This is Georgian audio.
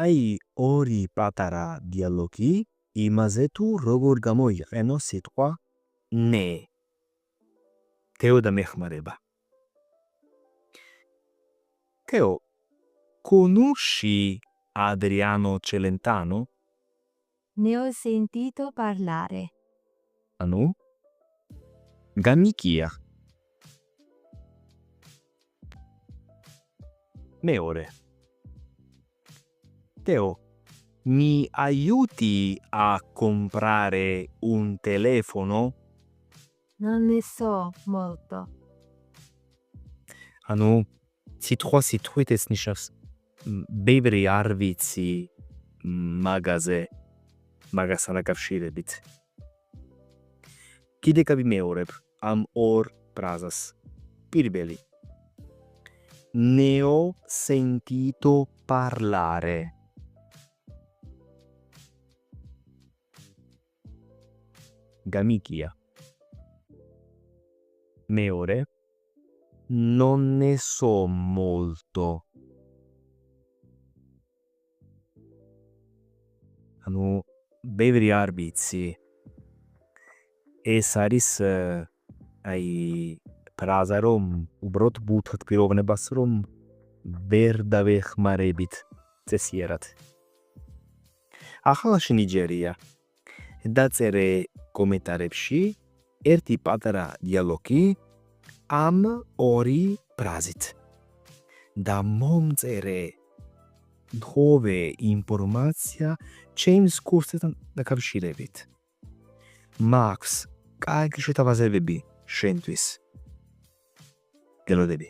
აი ორი პატარა დიალოგი იმაზე თუ როგორ გამოიყენო სიტყვა ნე. თეო და მეხმარება. Teo, conosci Adriano Celentano? Ne ho sentito parlare. Anu? Gamikia. Meore. Teo, mi aiuti a comprare un telefono? Non ne so molto. Anu, სიტყვა სიტყვით ეს ნიშნავს ბევრი არ ვიცი მაგაზე მაგასთან დაკავშირებით. კიდე გავიმეორებ ამ ორ ფრაზას. პირველი. Ne ho sentito parlare. Gamikия. მეორე. Non ne so molto. ანუ ბევრი არ ვიცი. ეს არის აი ფრაზა რომ უბრალოდ ბუთად პიროვნებას რომ ვერ დავეხმარებით წესიერად. ახალაში ნიჯერია. დაწერე კომენტარებში ერთი პატარა დიალოგი ამ ორი ფრაზით. და მომწერე ნოვე ინფორმაცია ჩემს კურსთან დაკავშირებით. მაქვს კარგი შეთავაზებები შენთვის. გელოდები.